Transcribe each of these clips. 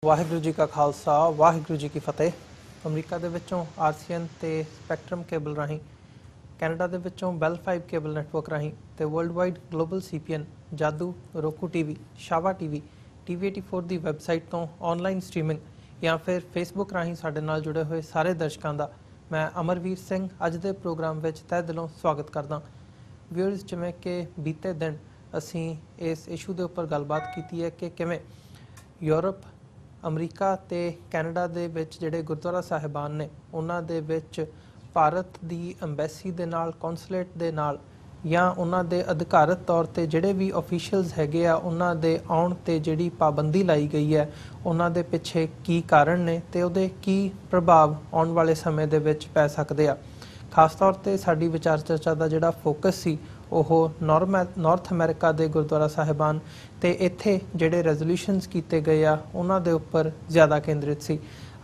ਵਾਹਿਗੁਰੂ ਜੀ ਕਾ ਖਾਲਸਾ ਵਾਹਿਗੁਰੂ ਜੀ ਕੀ ਫਤਿਹ। ਅਮਰੀਕਾ ਦੇ ਵਿੱਚੋਂ RCN ਤੇ ਸਪੈਕਟਰਮ ਕੇਬਲ ਰਾਹੀਂ, ਕੈਨੇਡਾ ਦੇ ਵਿੱਚੋਂ ਬੈਲ 5 ਕੇਬਲ ਨੈਟਵਰਕ ਰਾਹੀਂ ਤੇ ਵਰਲਡ ਵਾਈਡ ਗਲੋਬਲ CPN, ਜਾਦੂ, roku TV, ਸ਼ਾਵਾ TV, TV84 ਦੀ ਵੈਬਸਾਈਟ ਤੋਂ ਆਨਲਾਈਨ ਸਟ੍ਰੀਮਿੰਗ ਜਾਂ ਫਿਰ ਫੇਸਬੁੱਕ ਰਾਹੀਂ ਸਾਡੇ ਨਾਲ ਜੁੜੇ ਹੋਏ ਸਾਰੇ ਦਰਸ਼ਕਾਂ ਦਾ ਮੈਂ ਅਮਰਵੀਰ ਸਿੰਘ ਅੱਜ ਦੇ ਪ੍ਰੋਗਰਾਮ ਵਿੱਚ ਤਹਿ ਦਿਲੋਂ ਸਵਾਗਤ ਕਰਦਾ। ਵਿਊਅਰਸ, ਜਿਵੇਂ ਕਿ ਬੀਤੇ ਦਿਨ ਅਸੀਂ ਇਸ ਇਸ਼ੂ ਦੇ ਉੱਪਰ ਗੱਲਬਾਤ ਕੀਤੀ ਹੈ ਕਿ ਕਿਵੇਂ ਯੂਰਪ, ਅਮਰੀਕਾ ਤੇ ਕੈਨੇਡਾ ਦੇ ਵਿੱਚ ਜਿਹੜੇ ਗੁਰਦੁਆਰਾ ਸਾਹਿਬਾਨ ਨੇ ਉਹਨਾਂ ਦੇ ਵਿੱਚ ਭਾਰਤ ਦੀ ਅੰਬੈਸੀ ਦੇ ਨਾਲ, ਕੌਂਸਲੇਟ ਦੇ ਨਾਲ ਜਾਂ ਉਹਨਾਂ ਦੇ ਅਧਿਕਾਰਤ ਤੌਰ ਤੇ ਜਿਹੜੇ ਵੀ ਅਫੀਸ਼ੀਅਲਸ ਹੈਗੇ ਆ ਉਹਨਾਂ ਦੇ ਆਉਣ ਤੇ ਜਿਹੜੀ ਪਾਬੰਦੀ ਲਾਈ ਗਈ ਹੈ ਉਹਨਾਂ ਦੇ ਪਿੱਛੇ ਕੀ ਕਾਰਨ ਨੇ ਤੇ ਉਹਦੇ ਕੀ ਪ੍ਰਭਾਵ ਆਉਣ ਵਾਲੇ ਸਮੇਂ ਦੇ ਵਿੱਚ ਪੈ ਸਕਦੇ ਆ। ਖਾਸ ਤੌਰ ਤੇ ਸਾਡੀ ਵਿਚਾਰ ਚਰਚਾ ਦਾ ਜਿਹੜਾ ਫੋਕਸ ਸੀ ਉਹ ਨਾਰਥ ਅਮਰੀਕਾ ਦੇ ਗੁਰਦੁਆਰਾ ਸਾਹਿਬਾਨ ਤੇ ਇੱਥੇ ਜਿਹੜੇ ਰੈਜ਼ੋਲੂਸ਼ਨਸ ਕੀਤੇ ਗਏ ਆ ਉਹਨਾਂ ਦੇ ਉੱਪਰ ਜ਼ਿਆਦਾ ਕੇਂਦਰਿਤ ਸੀ।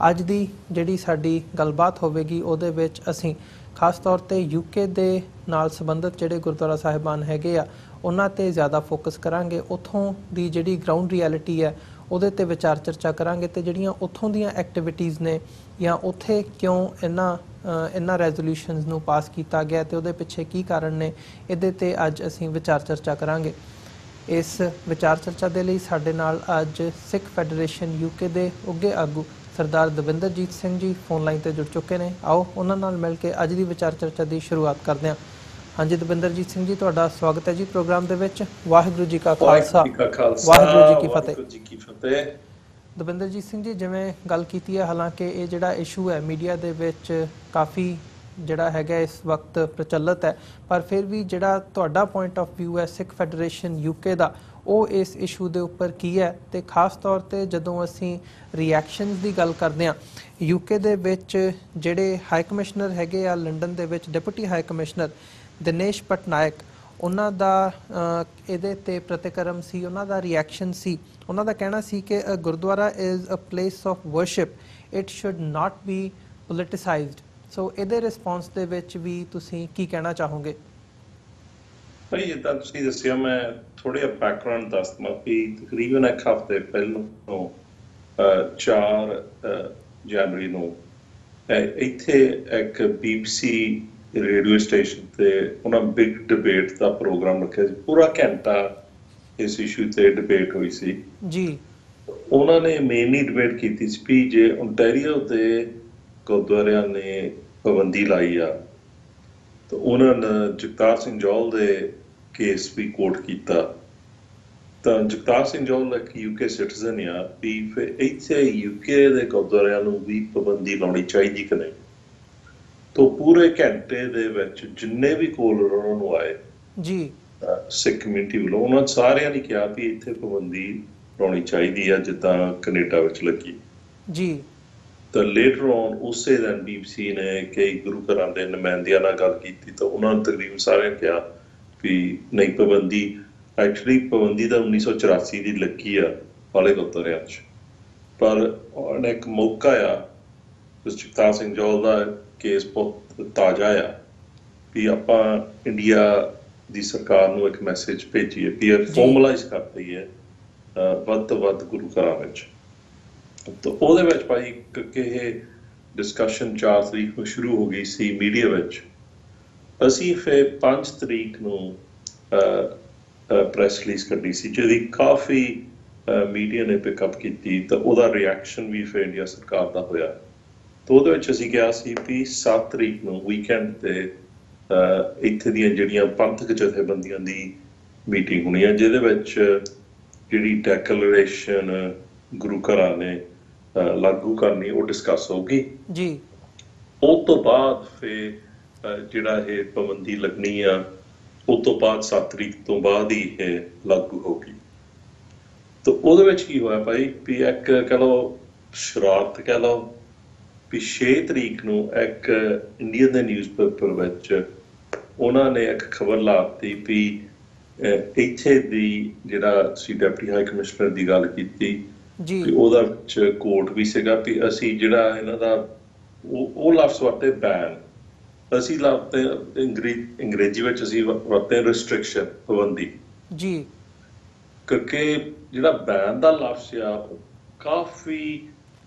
ਅੱਜ ਦੀ ਜਿਹੜੀ ਸਾਡੀ ਗੱਲਬਾਤ ਹੋਵੇਗੀ ਉਹਦੇ ਵਿੱਚ ਅਸੀਂ ਖਾਸ ਤੌਰ ਤੇ UK ਦੇ ਨਾਲ ਸੰਬੰਧਿਤ ਜਿਹੜੇ ਗੁਰਦੁਆਰਾ ਸਾਹਿਬਾਨ ਹੈਗੇ ਆ ਉਹਨਾਂ ਤੇ ਜ਼ਿਆਦਾ ਫੋਕਸ ਕਰਾਂਗੇ। ਉੱਥੋਂ ਦੀ ਜਿਹੜੀ ਗਰਾਊਂਡ ਰਿਐਲਿਟੀ ਹੈ ਉਹਦੇ ਤੇ ਵਿਚਾਰ ਚਰਚਾ ਕਰਾਂਗੇ ਤੇ ਜਿਹੜੀਆਂ ਉੱਥੋਂ ਦੀਆਂ ਐਕਟੀਵਿਟੀਜ਼ ਨੇ ਜਾਂ ਉੱਥੇ ਕਿਉਂ ਇਹਨਾਂ ਰੈਜ਼ੋਲੂਸ਼ਨਸ ਨੂੰ ਪਾਸ ਕੀਤਾ ਗਿਆ ਤੇ ਉਹਦੇ ਪਿੱਛੇ ਕੀ ਕਾਰਨ ਨੇ, ਇਹਦੇ ਤੇ ਅੱਜ ਅਸੀਂ ਵਿਚਾਰ ਚਰਚਾ ਕਰਾਂਗੇ। ਇਸ ਵਿਚਾਰ ਚਰਚਾ ਦੇ ਲਈ ਸਾਡੇ ਨਾਲ ਅੱਜ ਸਿੱਖ ਫੈਡਰੇਸ਼ਨ UK ਦੇ ਉੱਘੇ ਆਗੂ ਸਰਦਾਰ ਦਵਿੰਦਰਜੀਤ ਸਿੰਘ ਜੀ ਫੋਨ ਲਾਈਨ ਤੇ ਜੁੜ ਚੁੱਕੇ ਨੇ। ਆਓ ਉਹਨਾਂ ਨਾਲ ਮਿਲ ਕੇ ਅੱਜ ਦੀ ਵਿਚਾਰ ਚਰਚਾ ਦੀ ਸ਼ੁਰੂਆਤ ਕਰਦੇ ਹਾਂ। ਹਾਂਜੀ ਦਵਿੰਦਰਜੀਤ ਸਿੰਘ ਜੀ, ਤੁਹਾਡਾ ਸਵਾਗਤ ਹੈ ਜੀ ਪ੍ਰੋਗਰਾਮ ਦੇ ਵਿੱਚ। ਵਾਹਿਗੁਰੂ ਜੀ ਕਾ ਖਾਲਸਾ ਵਾਹਿਗੁਰੂ ਜੀ ਕੀ ਫਤਿਹ। ਦਵਿੰਦਰਜੀਤ ਸਿੰਘ ਜੀ, ਜਿਵੇਂ ਗੱਲ ਕੀਤੀ ਹੈ, ਹਾਲਾਂਕਿ ਇਹ ਜਿਹੜਾ ਇਸ਼ੂ ਹੈ ਮੀਡੀਆ ਦੇ ਵਿੱਚ ਕਾਫੀ ਜਿਹੜਾ ਹੈਗਾ ਇਸ ਵਕਤ ਪ੍ਰਚਲਿਤ ਹੈ, ਪਰ ਫਿਰ ਵੀ ਜਿਹੜਾ ਤੁਹਾਡਾ ਪੁਆਇੰਟ ਆਫ ਵਿਊ ਹੈ ਸਿੱਖ ਫੈਡਰੇਸ਼ਨ UK ਦਾ, ਉਹ ਇਸ ਇਸ਼ੂ ਦੇ ਉੱਪਰ ਕੀ ਹੈ ਤੇ ਖਾਸ ਤੌਰ ਤੇ ਜਦੋਂ ਅਸੀਂ ਰਿਐਕਸ਼ਨਸ ਦੀ ਗੱਲ ਕਰਦੇ ਹਾਂ UK ਦੇ ਵਿੱਚ ਜਿਹੜੇ ਹਾਈ ਕਮਿਸ਼ਨਰ ਹੈਗੇ ਆ ਲੰਡਨ ਦੇ ਵਿੱਚ, deputy high commissioner Dinesh Patnaik, ਉਹਨਾਂ ਦਾ ਇਹਦੇ ਤੇ ਪ੍ਰਤੀਕਰਮ ਸੀ, ਉਹਨਾਂ ਦਾ ਰਿਐਕਸ਼ਨ ਸੀ। ਉਹਨਾਂ ਦਾ ਕਹਿਣਾ ਸੀ ਕਿ gurdwara is a place of worship, it should not be politicized. So ਇਹਦੇ ਰਿਸਪੌਂਸ ਦੇ ਵਿੱਚ ਵੀ ਤੁਸੀਂ ਕੀ ਕਹਿਣਾ ਚਾਹੋਗੇ? ਭਾਈ ਜਿੱਦਾਂ ਤੁਸੀਂ ਦੱਸਿਆ, ਮੈਂ ਥੋੜ੍ਹਾ ਜਿਹਾ ਬੈਕਗਰਾਊਂਡ ਦੱਸ ਦਵਾਂ ਵੀ ਤਕਰੀਬਨ ਇੱਕ ਹਫ਼ਤੇ ਪਹਿਲਾਂ 4 ਜਨਵਰੀ ਨੂੰ ਇੱਥੇ ਇੱਕ BBC ਰੇਡੀਓ ਸਟੇਸ਼ਨ ਤੇ ਉਹਨਾਂ ਬਿਗ ਡਿਬੇਟ ਦਾ ਪ੍ਰੋਗਰਾਮ ਰੱਖਿਆ ਸੀ। ਪੂਰਾ ਘੰਟਾ ਇਸ ਇਸ਼ੂ ਤੇ ਡਿਬੇਟ ਹੋਈ ਸੀ ਜੀ। ਉਹਨਾਂ ਨੇ ਮੇਨਲੀ ਡਿਬੇਟ ਕੀਤੀ ਸੀ ਵੀ ਜੇ ਓਨਟਾਰੀਓ ਦੇ ਗੁਰਦੁਆਰਿਆਂ ਨੇ ਪਾਬੰਦੀ ਲਾਈ ਆ ਤਾਂ ਉਹਨਾਂ ਨੇ ਜਗਤਾਰ ਸਿੰਘ ਜੌਹਲ ਦੇ ਕੇਸ ਵੀ ਕੋਟ ਕੀਤਾ। ਤਾਂ ਜਗਤਾਰ ਸਿੰਘ ਜੌਹਲ ਇੱਕ UK ਸਿਟੀਜ਼ਨ ਆ ਵੀ ਫਿਰ ਇੱਥੇ UK ਦੇ ਗੁਰਦੁਆਰਿਆਂ ਨੂੰ ਵੀ ਪਾਬੰਦੀ ਲਾਉਣੀ ਚਾਹੀਦੀ ਕਿ ਨਹੀਂ। ਤਾਂ ਪੂਰੇ ਘੰਟੇ ਦੇ ਵਿੱਚ ਜਿੰਨੇ ਵੀ ਕੋਲਰ ਉਹਨਾਂ ਨੂੰ ਆਏ ਜੀ ਸਿੱਖ ਕਮਿਊਨਿਟੀ ਵੱਲੋਂ, ਉਹਨਾਂ ਸਾਰਿਆਂ ਨੇ ਕਿਹਾ ਵੀ ਇੱਥੇ ਪਾਬੰਦੀ ਲਾਉਣੀ ਚਾਹੀਦੀ ਆ ਜਿੱਦਾਂ ਕੈਨੇਡਾ ਵਿੱਚ ਲੱਗੀ ਜੀ। ਤਾਂ ਲੇਟਰ ਔਨ ਉਸੇ ਦਿਨ BBC ਨੇ ਕਈ ਗੁਰੂ ਘਰਾਂ ਦੇ ਨੁਮਾਇੰਦਿਆਂ ਨਾਲ ਗੱਲ ਕੀਤੀ ਤਾਂ ਉਹਨਾਂ ਨੂੰ ਤਕਰੀਬਨ ਸਾਰਿਆਂ ਨੇ ਕਿਹਾ ਵੀ ਨਹੀਂ, ਪਾਬੰਦੀ ਐਕਚੁਅਲੀ ਪਾਬੰਦੀ ਤਾਂ 1984 ਦੀ ਲੱਗੀ ਆ ਵਾਲੇ ਗੁਰਦੁਆਰਿਆਂ 'ਚ, ਪਰ ਹੁਣ ਇੱਕ ਮੌਕਾ ਆ। ਜਗਤਾਰ ਸਿੰਘ ਜੌਹਲ ਦਾ ਕੇਸ ਬਹੁਤ ਤਾਜ਼ਾ ਆ ਵੀ ਆਪਾਂ ਇੰਡੀਆ ਦੀ ਸਰਕਾਰ ਨੂੰ ਇੱਕ ਮੈਸੇਜ ਭੇਜੀਏ ਵੀ ਇਹ ਫਾਰਮਲਾਈਜ਼ ਕਰ ਦਈਏ ਵੱਧ ਤੋਂ ਵੱਧ ਗੁਰੂ ਘਰਾਂ ਵਿੱਚ। ਤਾਂ ਉਹਦੇ ਵਿੱਚ ਭਾਈ ਕਿ ਇਹ ਡਿਸਕਸ਼ਨ 4 ਤਰੀਕ ਨੂੰ ਸ਼ੁਰੂ ਹੋ ਗਈ ਸੀ ਮੀਡੀਆ ਵਿੱਚ। ਅਸੀਂ ਫਿਰ 5 ਤਰੀਕ ਨੂੰ ਪ੍ਰੈਸ ਰਿਲੀਜ਼ ਕਰਨੀ ਸੀ ਜਿਹਦੀ ਕਾਫੀ ਮੀਡੀਆ ਨੇ ਪਿਕਅਪ ਕੀਤੀ ਤਾਂ ਉਹਦਾ ਰਿਐਕਸ਼ਨ ਵੀ ਫਿਰ ਇੰਡੀਆ ਸਰਕਾਰ ਦਾ ਹੋਇਆ। ਤਾਂ ਉਹਦੇ ਵਿੱਚ ਅਸੀਂ ਕਿਹਾ ਸੀ ਵੀ 7 ਤਰੀਕ ਨੂੰ ਵੀਕਐਂਡ ਤੇ ਇੱਥੇ ਦੀਆਂ ਜਿਹੜੀਆਂ ਪੰਥਕ ਜਥੇਬੰਦੀਆਂ ਦੀ ਮੀਟਿੰਗ ਹੋਣੀ ਹੈ ਜਿਹਦੇ ਵਿੱਚ ਜਿਹੜੀ ਡੈਕਲੇਰੇਸ਼ਨ ਗੁਰੂ ਘਰਾਂ ਨੇ ਲਾਗੂ ਕਰਨੀ ਉਹ ਡਿਸਕਸ ਹੋਊਗੀ ਜੀ। ਉਹ ਤੋਂ ਬਾਅਦ ਫਿਰ ਜਿਹੜਾ ਇਹ ਪਾਬੰਦੀ ਲੱਗਣੀ ਆ ਉਹ ਤੋਂ ਬਾਅਦ 7 ਤਰੀਕ ਤੋਂ ਬਾਅਦ ਹੀ ਇਹ ਲਾਗੂ ਹੋਊਗੀ। ਤਾਂ ਉਹਦੇ ਵਿੱਚ ਕੀ ਹੋਇਆ ਭਾਈ ਵੀ ਇੱਕ ਕਹਿ ਲਓ ਸ਼ਰਾਰਤ ਕਹਿ ਲਓ ਵੀ 6 ਤਰੀਕ ਨੂੰ ਇੱਕ ਇੰਡੀਅਨ ਦੇ ਨਿਊਜ਼ਪੇਪਰ ਵਿੱਚ ਉਹਨਾਂ ਨੇ ਇੱਕ ਖਬਰ ਲਾਤੀ ਵੀ ਇੱਥੇ ਦੀ ਜਿਹੜਾ ਤੁਸੀਂ ਡਿਪਟੀ ਹਾਈ ਕਮਿਸ਼ਨਰ ਦੀ ਗੱਲ ਕੀਤੀ ਜੀ, ਉਹਦਾ ਵਿੱਚ ਕੋਟ ਵੀ ਸੀਗਾ ਵੀ ਅਸੀਂ ਜਿਹੜਾ ਇਹਨਾਂ ਦਾ ਉਹ ਲਫ਼ਜ਼ ਵਰਤੇ ਬੈਨ, ਅਸੀਂ ਲਫ਼ਜ਼ ਅੰਗਰੇਜ਼ੀ ਵਿੱਚ ਅਸੀਂ ਵਰਤੇ ਰਿਸਟ੍ਰਿਕਸ਼ਨ, ਪਾਬੰਦੀ ਜੀ। ਕਿਉਂਕਿ ਜਿਹੜਾ ਬੈਨ ਦਾ ਲਫ਼ਜ਼ ਆ ਕਾਫੀ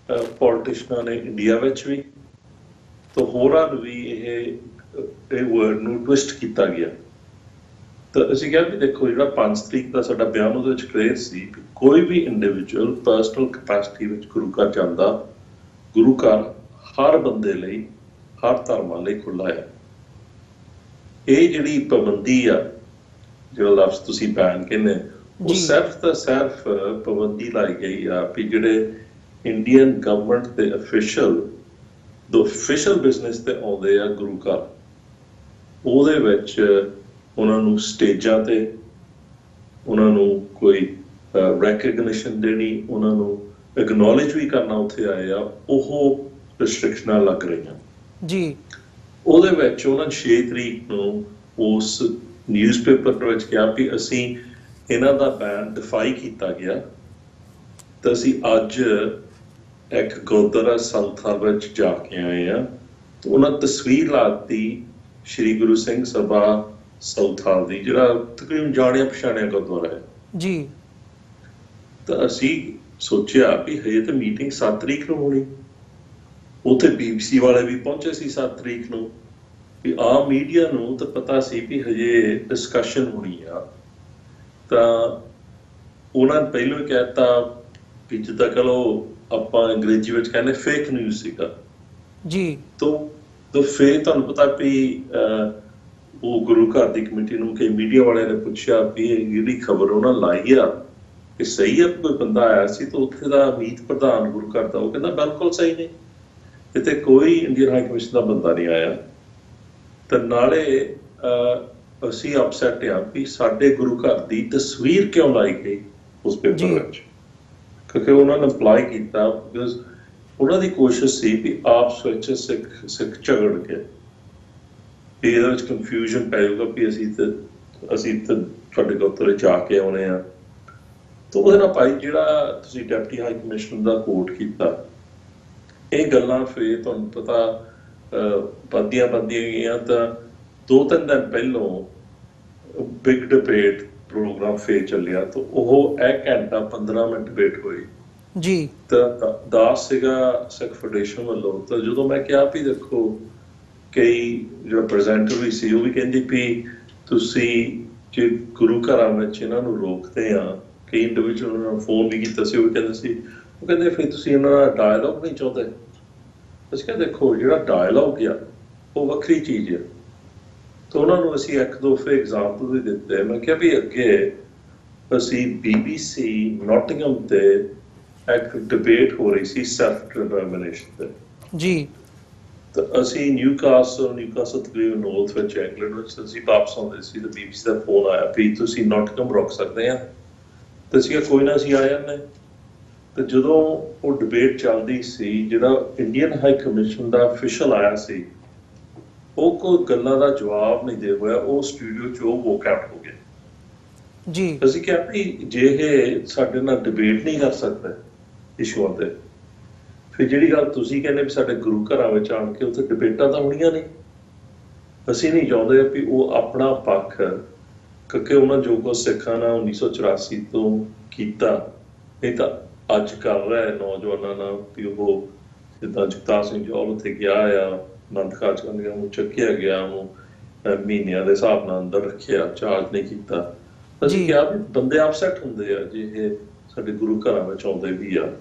ਪੋਲੀਟੀਸ਼ਨਾਂ ਨੇ ਇੰਡੀਆ ਵਿੱਚ ਵੀ ਤੇ ਹੋਰਾਂ ਨੂੰ ਵੀ ਇਹ ਵਰਡ ਨੂੰ ਟਵਿਸਟ ਕੀਤਾ ਗਿਆ। ਤਾਂ ਅਸੀਂ ਕਿਹਾ ਵੀ ਦੇਖੋ ਜਿਹੜਾ 5 ਤਰੀਕ ਦਾ ਸਾਡਾ ਬਿਆਨ ਉਹਦੇ ਵਿੱਚ ਕਲੀਅਰ ਸੀ ਵੀ ਕੋਈ ਵੀ ਇੰਡੀਵਿਜੂਅਲ ਪਰਸਨਲ ਕਪੈਸਿਟੀ ਵਿੱਚ ਗੁਰੂ ਘਰ ਜਾਂਦਾ, ਗੁਰੂ ਘਰ ਹਰ ਬੰਦੇ ਲਈ, ਹਰ ਧਰਮਾਂ ਲਈ ਖੁੱਲ੍ਹਾ ਹੈ। ਇਹ ਜਿਹੜੀ ਪਾਬੰਦੀ ਆ, ਜਿਹੜਾ ਲਫ਼ਜ਼ ਤੁਸੀਂ ਬੈਨ ਕਹਿੰਦੇ, ਉਹ ਸਿਰਫ ਤਾਂ ਸਿਰਫ ਪਾਬੰਦੀ ਲਾਈ ਗਈ ਆ ਵੀ ਜਿਹੜੇ ਇੰਡੀਅਨ ਗਵਰਨਮੈਂਟ ਦੇ ਅਫੀਸ਼ੀਅਲ ਬਿਜ਼ਨਸ ਤੇ ਆਉਂਦੇ ਆ ਗੁਰੂ ਘਰ, ਉਹਦੇ ਵਿੱਚ ਉਹਨਾਂ ਨੂੰ ਸਟੇਜਾਂ ਤੇ ਉਹਨਾਂ ਨੂੰ ਕੋਈ ਰੈਕਗਨੀਸ਼ਨ ਦੇਣੀ, ਉਹਨਾਂ ਨੂੰ ਐਕਨੋਲੇਜ ਵੀ ਕਰਨਾ ਉੱਥੇ ਆਏ ਆ, ਉਹ ਰਿਸਟ੍ਰਿਕਸ਼ਨਾਂ ਲੱਗ ਰਹੀਆਂ ਜੀ। ਉਹਦੇ ਵਿੱਚ ਉਹਨਾਂ 6 ਤਰੀਕ ਨੂੰ ਉਸ ਨਿਊਜ਼ਪੇਪਰ ਵਿੱਚ ਕਿਹਾ ਵੀ ਅਸੀਂ ਇਹਨਾਂ ਦਾ ਬੈਨ ਡਿਫਾਈ ਕੀਤਾ ਗਿਆ, ਤਾਂ ਅਸੀਂ ਅੱਜ ਇੱਕ ਗੁਰਦੁਆਰਾ ਸੰਥਾਲ ਵਿੱਚ ਜਾ ਕੇ ਆਏ ਆ, ਤੇ ਉਹਨਾਂ ਤਸਵੀਰ ਲਾਤੀ ਸ਼੍ਰੀ ਗੁਰੂ ਸਿੰਘ ਸਭਾ ਸੰਥਾਲ ਦੀ, ਜਿਹੜਾ ਤਕਰੀਬਨ ਜਾਣਿਆ ਪਛਾਣਿਆ ਗੁਰਦੁਆਰਾ ਹੈ ਜੀ। ਤਾਂ ਅਸੀਂ ਸੋਚਿਆ ਵੀ ਹਜੇ ਤਾਂ ਮੀਟਿੰਗ 7 ਤਰੀਕ ਨੂੰ ਹੋਣੀ, ਉੱਥੇ BBC ਵਾਲੇ ਵੀ ਪਹੁੰਚੇ ਸੀ 7 ਤਰੀਕ ਨੂੰ, ਵੀ ਆਮ ਮੀਡੀਆ ਨੂੰ ਤਾਂ ਪਤਾ ਸੀ ਵੀ ਹਜੇ ਡਿਸਕਸ਼ਨ ਹੋਣੀ ਆ। ਤਾਂ ਉਹਨਾਂ ਨੇ ਪਹਿਲਾਂ ਕਹਿਤਾ ਵੀ ਜਿੱਦਾਂ ਕਹੋ ਆਪਾਂ ਅੰਗਰੇਜ਼ੀ ਵਿੱਚ ਕਹਿੰਦੇ ਫੇਕ ਨਿਊਜ਼ ਸੀਗਾ ਜੀ। ਤਾਂ ਫੇਰ ਤੁਹਾਨੂੰ ਪਤਾ ਵੀ ਉਹ ਗੁਰੂ ਘਰ ਦੀ ਕਮੇਟੀ ਨੂੰ ਕਈ ਮੀਡੀਆ ਵਾਲਿਆਂ ਨੇ ਪੁੱਛਿਆ ਵੀ ਇਹ ਜਿਹੜੀ ਖਬਰ ਉਹਨਾਂ ਲਾਈ ਆ ਇਹ ਸਹੀ ਆ? ਕੋਈ ਬੰਦਾ ਆਇਆ ਸੀ ਤਾਂ ਉੱਥੇ ਦਾ ਮੀਤ ਪ੍ਰਧਾਨ ਗੁਰੂ ਘਰ ਦਾ, ਉਹ ਕਹਿੰਦਾ ਬਿਲਕੁਲ ਸਹੀ ਨੇ, ਇੱਥੇ ਕੋਈ ਇੰਡੀਅਨ ਹਾਈ ਕਮਿਸ਼ਨ ਦਾ ਬੰਦਾ ਨਹੀਂ ਆਇਆ। ਤਾਂ ਨਾਲੇ ਅਸੀਂ ਅਪਸੈਟ ਆ ਵੀ ਸਾਡੇ ਗੁਰੂ ਘਰ ਦੀ ਤਸਵੀਰ ਕਿਉਂ ਲਾਈ ਗਈ ਉਸ ਪੇਪਰ ਵਿੱਚ, ਕਿਉਂਕਿ ਉਹਨਾਂ ਨੇ ਅਪਲਾਈ ਕੀਤਾ ਬਿਕਾਜ਼ ਉਹਨਾਂ ਦੀ ਕੋਸ਼ਿਸ਼ ਸੀ ਵੀ ਆਪਸ ਵਿੱਚ ਸਿੱਖ ਝਗੜ ਕੇ ਵੀ ਇਹਦੇ ਵਿੱਚ ਕਨਫਿਊਜ਼ਨ ਪੈ ਜਾਊਗਾ ਵੀ ਅਸੀਂ ਤੁਹਾਡੇ ਗੁਰਦੁਆਰੇ ਜਾ ਕੇ ਆਉਣੇ ਆ। ਤਾਂ ਉਹਦੇ ਨਾਲ ਭਾਈ ਜਿਹੜਾ ਤੁਸੀਂ ਡਿਪਟੀ ਹਾਈ ਕਮਿਸ਼ਨਰ ਦਾ ਕੋਟ ਕੀਤਾ, ਇਹ ਗੱਲਾਂ ਫਿਰ ਤੁਹਾਨੂੰ ਪਤਾ ਵੱਧਦੀਆਂ ਗਈਆਂ। ਤਾਂ 2-3 ਦਿਨ ਪਹਿਲੋਂ ਬਿਗ ਡਿਬੇਟ ਪ੍ਰੋਗਰਾਮ ਫੇਰ ਚੱਲਿਆ, ਤਾਂ ਉਹ 1 ਘੰਟਾ 15 ਮਿੰਟ ਡਿਬੇਟ ਹੋਈ ਜੀ। ਤਾਂ ਦਾਸ ਸੀਗਾ ਸਿੱਖ ਫੈਡਰੇਸ਼ਨ ਵੱਲੋਂ। ਤਾਂ ਜਦੋਂ ਮੈਂ ਕਿਹਾ ਵੀ ਦੇਖੋ ਕਈ ਜਿਹੜਾ ਪ੍ਰੈਜ਼ੈਂਟਰ ਵੀ ਸੀ ਉਹ ਵੀ ਕਹਿੰਦੀ ਵੀ ਤੁਸੀਂ ਜੇ ਗੁਰੂ ਘਰਾਂ ਵਿੱਚ ਇਹਨਾਂ ਨੂੰ ਰੋਕਦੇ ਆ, ਕਈ ਇੰਡੀਵਿਜੂਅਲ ਉਹਨਾਂ ਨੂੰ ਫੋਨ ਵੀ ਕੀਤਾ ਸੀ, ਉਹ ਵੀ ਕਹਿੰਦੇ ਸੀ, ਉਹ ਕਹਿੰਦੇ ਫਿਰ ਤੁਸੀਂ ਇਹਨਾਂ ਦਾ ਡਾਇਲੋਗ ਨਹੀਂ ਚਾਹੁੰਦੇ। ਅਸੀਂ ਕਿਹਾ ਦੇਖੋ ਜਿਹੜਾ ਡਾਇਲੋਗ ਆ ਉਹ ਵੱਖਰੀ ਚੀਜ਼ ਆ। ਤਾਂ ਉਹਨਾਂ ਨੂੰ ਅਸੀਂ 1-2 ਫਿਰ ਐਗਜ਼ਾਮਪਲ ਵੀ ਦਿੱਤੇ। ਮੈਂ ਕਿਹਾ ਵੀ ਅੱਗੇ ਅਸੀਂ BBC ਨੋਟਿੰਗਮ ਤੇ ਇੱਕ ਡਿਬੇਟ ਹੋ ਰਹੀ ਸੀ ਸੈਲਫ ਡਿਟਰਮੀਨੇਸ਼ਨ ਤੇ ਜੀ। ਤਾਂ ਅਸੀਂ ਨਿਊਕਾਸਲ ਤਕਰੀਬਨ ਨਾਰਥ ਵਿੱਚ ਇੰਗਲੈਂਡ ਵਿੱਚ ਅਸੀਂ ਵਾਪਸ ਆਉਂਦੇ ਸੀ ਤਾਂ BBC ਦਾ ਫੋਨ ਆਇਆ ਵੀ ਤੁਸੀਂ ਨੋਟਿੰਗਮ ਰੋਕ ਸਕਦੇ ਆ। ਤਾਂ ਅਸੀਂ ਕੋਈ ਨਾ, ਅਸੀਂ ਆ ਜਾਂਦੇ। ਤੇ ਜਦੋਂ ਉਹ ਡਿਬੇਟ ਚੱਲਦੀ ਸੀ, ਜਿਹੜਾ ਇੰਡੀਅਨ ਹਾਈ ਕਮਿਸ਼ਨ ਦਾ ਅਫੀਸ਼ੀਅਲ ਆਇਆ ਸੀ, ਉਹ ਕੋਈ ਗੱਲਾਂ ਦਾ ਜਵਾਬ ਨਹੀਂ ਦੇ ਹੋਇਆ, ਉਹ ਸਟੂਡੀਓ 'ਚ ਉਹ ਵੋਕ ਆਊਟ ਹੋ ਗਿਆ ਜੀ। ਅਸੀਂ ਕਿਹਾ ਵੀ ਜੇ ਇਹ ਸਾਡੇ ਨਾਲ ਡਿਬੇਟ ਨਹੀਂ ਕਰ ਸਕਦਾ ਇਸ਼ੂਆਂ ਤੇ, ਫਿਰ ਜਿਹੜੀ ਗੱਲ ਤੁਸੀਂ ਕਹਿੰਦੇ ਵੀ ਸਾਡੇ ਗੁਰੂ ਘਰਾਂ ਵਿੱਚ ਆਣ ਕੇ ਉੱਥੇ ਡਿਬੇਟਾਂ ਤਾਂ ਹੋਣੀਆਂ ਨਹੀਂ। ਅਸੀਂ ਨਹੀਂ ਚਾਹੁੰਦੇ ਵੀ ਉਹ ਆਪਣਾ ਪੱਖ, ਕਿਉਂਕਿ ਉਹਨਾਂ ਜੋ ਕੁਝ ਸਿੱਖਾਂ ਨਾਲ 1984 ਤੋਂ ਕੀਤਾ, ਇਹ ਤਾਂ ਅੱਜ ਕਰ ਰਿਹਾ ਨੌਜਵਾਨਾਂ ਨਾਲ ਵੀ ਉਹ ਜਿੱਦਾਂ ਜਗਤਾਰ ਸਿੰਘ ਜੌਹਲ ਉੱਥੇ ਗਿਆ ਆ, ਆਨੰਦ ਕਾਰਜ ਕਰਨ ਗਿਆ, ਉਹਨੂੰ ਚੱਕਿਆ ਗਿਆ, ਉਹਨੂੰ ਮਹੀਨਿਆਂ ਦੇ ਹਿਸਾਬ ਨਾਲ ਅੰਦਰ ਰੱਖਿਆ, ਚਾਰਜ ਨਹੀਂ ਕੀਤਾ। ਅਸੀਂ ਕਿਹਾ ਵੀ ਬੰਦੇ ਅਪਸੈਟ ਹੁੰਦੇ ਆ ਜੇ ਇਹ ਸਾਡੇ ਗੁਰੂ ਘਰਾਂ ਵਿੱਚ ਆਉਂਦੇ ਵੀ ਆ,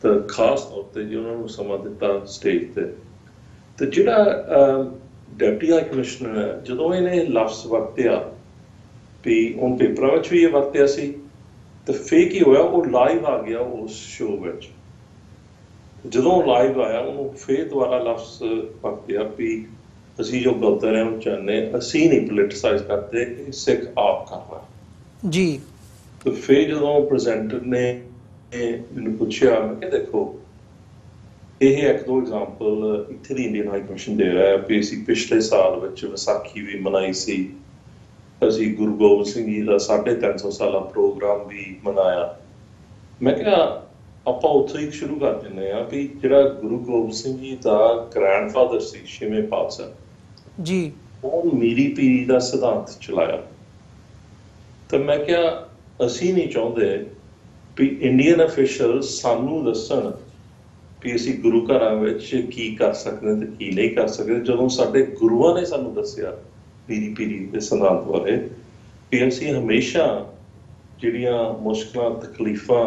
ਤਾਂ ਖਾਸ ਤੌਰ ਤੇ ਜੇ ਉਹਨਾਂ ਨੂੰ ਸਮਾਂ ਦਿੱਤਾ ਸਟੇਜ ਤੇ। ਤੇ ਜਿਹੜਾ ਡਿਪਟੀ ਹਾਈ ਕਮਿਸ਼ਨਰ ਹੈ, ਜਦੋਂ ਇਹਨੇ ਲਫ਼ਜ਼ ਵਰਤਿਆ ਵੀ ਹੁਣ ਪੇਪਰਾਂ ਵਿੱਚ ਵੀ ਇਹ ਵਰਤਿਆ ਸੀ, ਤੇ ਫੇਰ ਕੀ ਹੋਇਆ, ਉਹ ਲਾਈਵ ਆ ਗਿਆ ਉਸ ਸ਼ੋਅ ਵਿੱਚ। ਜਦੋਂ ਲਾਈਵ ਆਇਆ ਉਹਨੂੰ ਫੇਰ ਦੁਬਾਰਾ ਲਫ਼ਜ਼ ਵਰਤਿਆ ਵੀ ਅਸੀਂ ਜੋ ਗੁਰਦੁਆਰਿਆਂ ਨੂੰ ਚਾਹੁੰਦੇ, ਅਸੀਂ ਨਹੀਂ ਪੋਲੀਟੀਸਾਈਜ਼ ਕਰਦੇ, ਇਹ ਸਿੱਖ ਆਪ ਕਰ ਰਿਹਾ ਜੀ। ਤੇ ਫੇਰ ਜਦੋਂ ਪ੍ਰੈਜ਼ੈਂਟਰ ਨੇ ਮੈਨੂੰ ਪੁੱਛਿਆ, ਮੈਂ ਕਿਹਾ ਦੇਖੋ ਇਹ 1-2 ਐਗਜ਼ਾਮਪਲ ਇੱਥੇ ਦੀ ਇੰਡੀਅਨ ਹਾਈ ਕਮਿਸ਼ਨ ਦੇ ਰਿਹਾ ਵੀ ਅਸੀਂ ਪਿਛਲੇ ਸਾਲ ਵਿੱਚ ਵਿਸਾਖੀ ਵੀ ਮਨਾਈ ਸੀ, ਅਸੀਂ ਗੁਰੂ ਗੋਬਿੰਦ ਸਿੰਘ ਜੀ ਦਾ 350 ਸਾਲਾ ਪ੍ਰੋਗਰਾਮ ਵੀ ਮਨਾਇਆ। ਮੈਂ ਕਿਹਾ ਆਪਾਂ ਉੱਥੋਂ ਹੀ ਸ਼ੁਰੂ ਕਰ ਦਿੰਦੇ ਹਾਂ ਵੀ ਜਿਹੜਾ ਗੁਰੂ ਗੋਬਿੰਦ ਸਿੰਘ ਜੀ ਦਾ ਗ੍ਰੈਂਡਫਾਦਰ ਸੀ 6ਵੇਂ ਪਾਤਸ਼ਾਹ ਜੀ, ਉਹ ਮੀਰੀ ਪੀਰੀ ਦਾ ਸਿਧਾਂਤ ਚਲਾਇਆ। ਤਾਂ ਮੈਂ ਕਿਹਾ ਅਸੀਂ ਨਹੀਂ ਚਾਹੁੰਦੇ ਵੀ ਇੰਡੀਅਨ ਅਫੀਸ਼ੀਅਲ ਸਾਨੂੰ ਦੱਸਣ ਵੀ ਅਸੀਂ ਗੁਰੂ ਘਰਾਂ ਵਿੱਚ ਕੀ ਕਰ ਸਕਦੇ ਤੇ ਕੀ ਨਹੀਂ ਕਰ ਸਕਦੇ, ਜਦੋਂ ਸਾਡੇ ਗੁਰੂਆਂ ਨੇ ਸਾਨੂੰ ਦੱਸਿਆ ਪੀਰੀ ਪੀਰੀ ਦੇ ਸਿਧਾਂਤ ਬਾਰੇ ਵੀ ਅਸੀਂ ਹਮੇਸ਼ਾ ਜਿਹੜੀਆਂ ਮੁਸ਼ਕਲਾਂ ਤਕਲੀਫਾਂ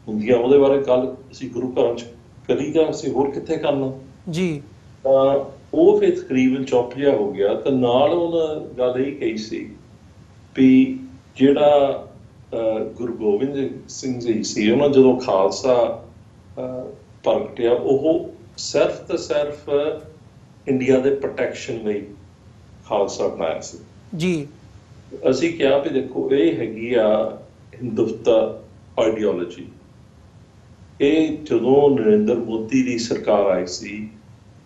ਹੁੰਦੀਆਂ ਉਹਦੇ ਬਾਰੇ ਗੱਲ ਅਸੀਂ ਗੁਰੂ ਘਰਾਂ 'ਚ ਕਰੀਦਾ, ਅਸੀਂ ਹੋਰ ਕਿੱਥੇ ਕਰਨਾ ਜੀ। ਤਾਂ ਉਹ ਫਿਰ ਤਕਰੀਬਨ ਚੁੱਪ ਜਿਹਾ ਹੋ ਗਿਆ। ਤਾਂ ਨਾਲ ਉਹਨਾਂ ਗੱਲ ਇਹ ਕਹੀ ਸੀ ਵੀ ਜਿਹੜਾ ਗੁਰੂ ਗੋਬਿੰਦ ਸਿੰਘ ਜੀ ਸੀ, ਉਹਨਾਂ ਜਦੋਂ ਖਾਲਸਾ ਪ੍ਰਗਟਿਆ ਉਹ ਸਿਰਫ ਤੇ ਸਿਰਫ ਇੰਡੀਆ ਦੇ ਪ੍ਰੋਟੈਕਸ਼ਨ ਲਈ ਖਾਲਸਾ ਬਣਾਇਆ ਸੀ ਜੀ। ਅਸੀਂ ਕਿਹਾ ਵੀ ਦੇਖੋ ਇਹ ਹੈਗੀ ਆ ਹਿੰਦੁਸਤਾ ਆਈਡੀਓਲੋਜੀ। ਇਹ ਜਦੋਂ ਨਰਿੰਦਰ ਮੋਦੀ ਦੀ ਸਰਕਾਰ ਆਈ ਸੀ,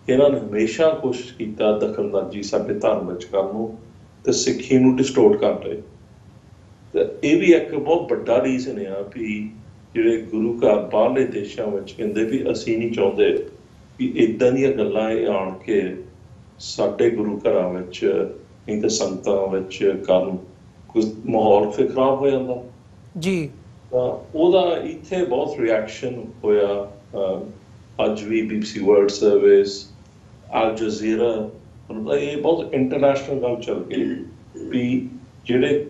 ਇਹਨਾਂ ਨੇ ਹਮੇਸ਼ਾ ਕੋਸ਼ਿਸ਼ ਕੀਤਾ ਦਖਲਅੰਦਾਜ਼ੀ ਸਾਡੇ ਧਰਮ ਵਿੱਚ ਕਰਨ ਨੂੰ ਤੇ ਸਿੱਖੀ ਨੂੰ ਡਿਸਟੋਰਟ ਕਰ ਰਹੇ। ਤੇ ਇਹ ਵੀ ਇੱਕ ਬਹੁਤ ਵੱਡਾ ਰੀਜ਼ਨ ਆ ਵੀ ਜਿਹੜੇ ਗੁਰੂ ਘਰ ਬਾਹਰਲੇ ਦੇਸ਼ਾਂ ਵਿੱਚ ਕਹਿੰਦੇ ਵੀ ਅਸੀਂ ਨਹੀਂ ਚਾਹੁੰਦੇ ਵੀ ਇੱਦਾਂ ਦੀਆਂ ਗੱਲਾਂ ਇਹ ਆਣ ਕੇ ਸਾਡੇ ਗੁਰੂ ਘਰਾਂ ਵਿੱਚ ਨਹੀਂ ਤੇ ਸੰਗਤਾਂ ਵਿੱਚ ਕਰਨ, ਕੁਝ ਮਾਹੌਲ ਫਿਰ ਖਰਾਬ ਹੋ ਜਾਂਦਾ ਜੀ। ਤਾਂ ਉਹਦਾ ਇੱਥੇ ਬਹੁਤ ਰਿਐਕਸ਼ਨ ਹੋਇਆ। ਅੱਜ ਵੀ BBC world service, Al Jazeera, ਇਹ ਬਹੁਤ ਇੰਟਰਨੈਸ਼ਨਲ ਗੱਲ ਚੱਲ ਗਈ ਵੀ ਜਿਹੜੇ